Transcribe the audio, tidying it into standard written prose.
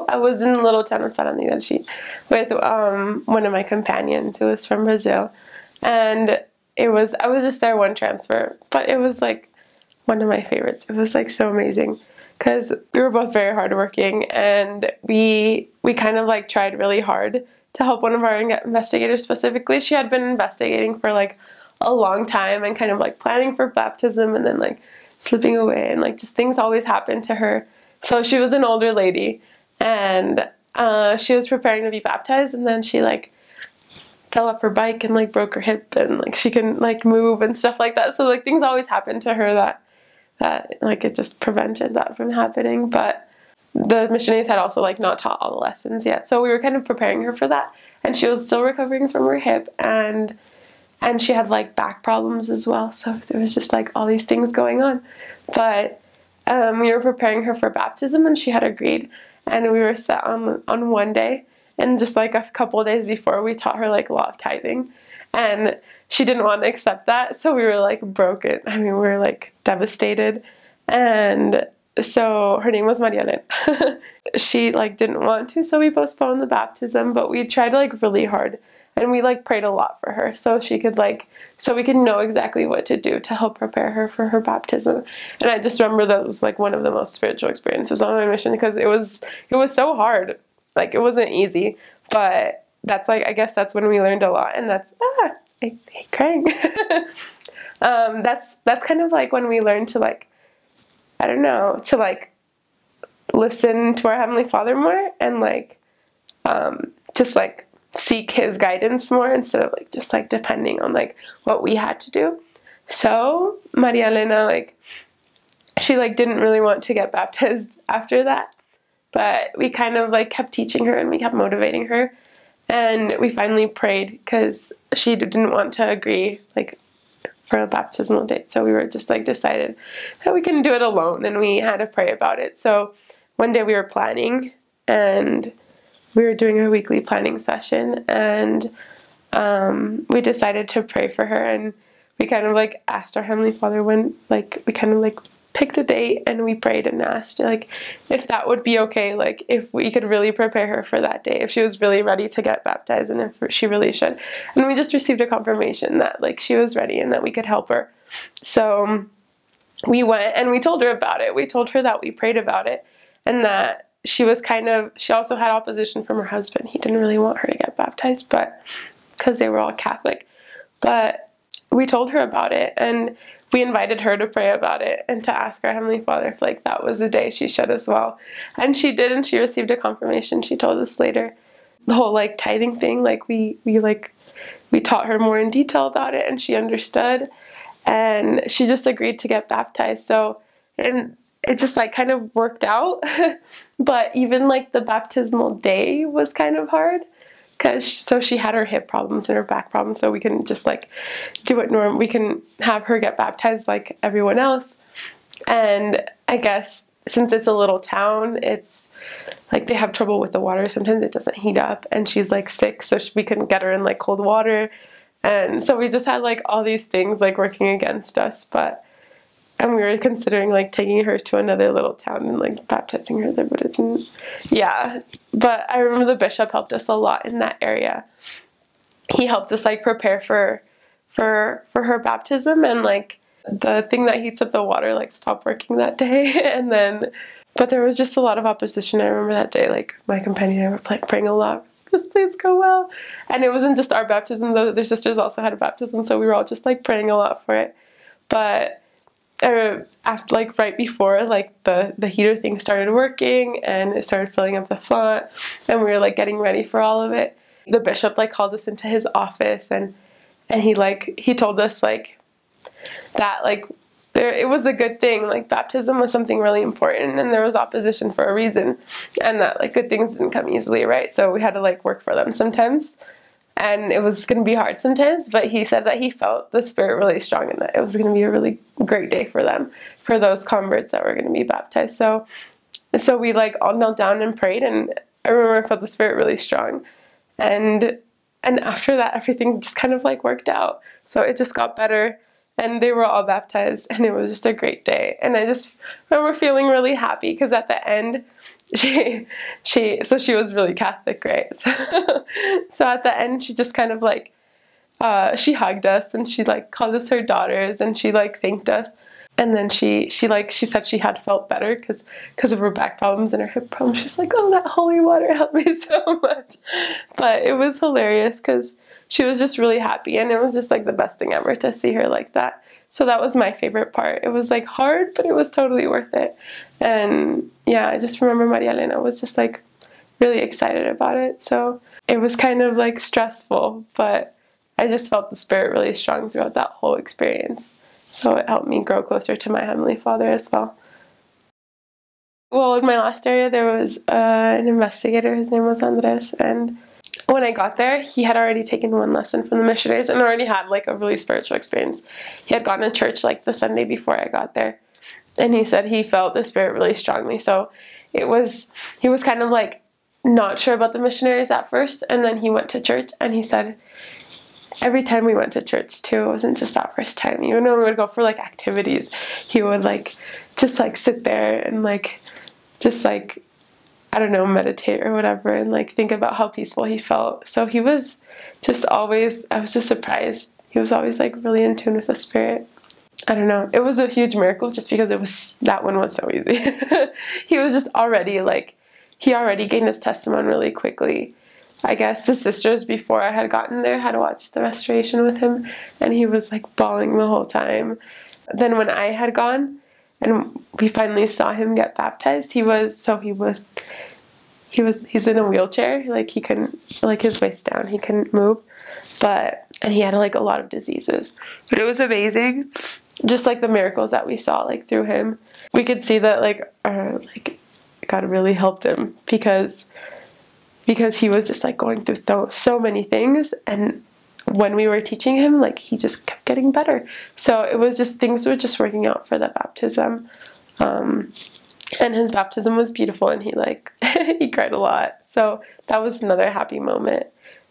I was in the little town of Sarandí with one of my companions who was from Brazil, and I was just there one transfer, but it was like one of my favorites. It was like so amazing because we were both very hardworking, and we kind of like tried really hard to help one of our investigators specifically. She had been investigating for like a long time and kind of like planning for baptism, and then like slipping away, and like just things always happened to her. So she was an older lady, and she was preparing to be baptized, and then she like fell off her bike and like broke her hip, and like she couldn't like move and stuff like that. So like things always happened to her that like it just prevented that from happening. But the missionaries had also like not taught all the lessons yet, so we were kind of preparing her for that, and she was still recovering from her hip, and she had like back problems as well, so there was just like all these things going on. But we were preparing her for baptism, and she had agreed, and we were set on one day, and just like a couple of days before, we taught her like a lot of tithing, and she didn't want to accept that, so we were like broken. I mean, we were like devastated. And so her name was Maria Elena. She like didn't want to, so we postponed the baptism, but we tried like really hard, and we like prayed a lot for her so she could like, so we could know exactly what to do to help prepare her for her baptism. And I just remember that was like one of the most spiritual experiences on my mission, because it was so hard. Like it wasn't easy, but that's like, I guess that's when we learned a lot. And that's I hate crying. That's kind of like when we learned to like, I don't know, to like listen to our Heavenly Father more, and like just like seek his guidance more, instead of like just like depending on like what we had to do. So Maria Elena, like, she like didn't really want to get baptized after that, but we kind of like kept teaching her, and we kept motivating her, and we finally prayed, because she didn't want to agree like for a baptismal date. So we were just like decided that we couldn't do it alone, and we had to pray about it. So one day we were planning, and we were doing a weekly planning session, and we decided to pray for her, and we kind of like asked our Heavenly Father when, like, we kind of like picked a date, and we prayed and asked like if that would be okay, like if we could really prepare her for that day, if she was really ready to get baptized, and if she really should. And we just received a confirmation that like she was ready and that we could help her. So we went and we told her about it. We told her that we prayed about it, and that she also had opposition from her husband. He didn't really want her to get baptized, but because they were all Catholic. But we told her about it, and we invited her to pray about it and to ask our Heavenly Father if like that was the day she should as well. And she did, and she received a confirmation. She told us later the whole like tithing thing, like we taught her more in detail about it, and she understood, and she just agreed to get baptized. So, and it just like kind of worked out. But even like the baptismal day was kind of hard, because she had her hip problems and her back problems, so we couldn't just like do it normal. We can have her get baptized like everyone else. And I guess since it's a little town, it's like they have trouble with the water. Sometimes it doesn't heat up, and she's like sick, so we couldn't get her in like cold water. And so we just had like all these things like working against us. And we were considering like taking her to another little town and like baptizing her there, but it didn't. Yeah, but I remember the bishop helped us a lot in that area. He helped us like prepare for her baptism, and like the thing that heats up the water like stopped working that day. But there was just a lot of opposition. I remember that day, like my companion and I were praying a lot, "This please go well." And it wasn't just our baptism; the other sisters also had a baptism, so we were all just like praying a lot for it. But after like right before like the heater thing started working, and it started filling up the font, and we were like getting ready for all of it, the bishop like called us into his office, and he told us like that like it was a good thing, like baptism was something really important, and there was opposition for a reason, and that like good things didn't come easily, right? So we had to like work for them sometimes. And it was going to be hard sometimes, but he said that he felt the Spirit really strong, and that it was going to be a really great day for them, for those converts that were going to be baptized. So we like all knelt down and prayed, and I remember I felt the Spirit really strong. And after that, everything just kind of like worked out. So it just got better, and they were all baptized, and it was just a great day. And I just remember feeling really happy, because at the end, she was really Catholic, right? So at the end, she just kind of like, she hugged us and she like called us her daughters and she like thanked us. And then she said she had felt better because of her back problems and her hip problems. She's like, oh, that holy water helped me so much. But it was hilarious because she was just really happy, and it was just like the best thing ever to see her like that. So that was my favorite part. It was like hard, but it was totally worth it. And yeah, I just remember Maria Elena was just like really excited about it. So it was kind of like stressful, but I just felt the Spirit really strong throughout that whole experience. So it helped me grow closer to my Heavenly Father as well. Well, in my last area, there was an investigator. His name was Andres. And when I got there, he had already taken one lesson from the missionaries and already had like a really spiritual experience. He had gone to church like the Sunday before I got there. And he said he felt the Spirit really strongly. So he was kind of like not sure about the missionaries at first. And then he went to church and he said, every time we went to church too, it wasn't just that first time. Even when we would go for like activities, he would like just like sit there and like just like, I don't know, meditate or whatever and like think about how peaceful he felt. So he was just always, I was just surprised. He was always like really in tune with the Spirit. I don't know. It was a huge miracle just because that one was so easy. He was just already like, he already gained his testimony really quickly. I guess the sisters before I had gotten there had watched the restoration with him, and he was like bawling the whole time. Then when I had gone and we finally saw him get baptized, he's in a wheelchair, like he couldn't, like his waist down, he couldn't move, and he had like a lot of diseases. But it was amazing, just like the miracles that we saw like through him. We could see that like God really helped him because he was just like going through so many things, and when we were teaching him, like he just kept getting better. So it was just, things were just working out for the baptism. And his baptism was beautiful, and he like he cried a lot. So that was another happy moment.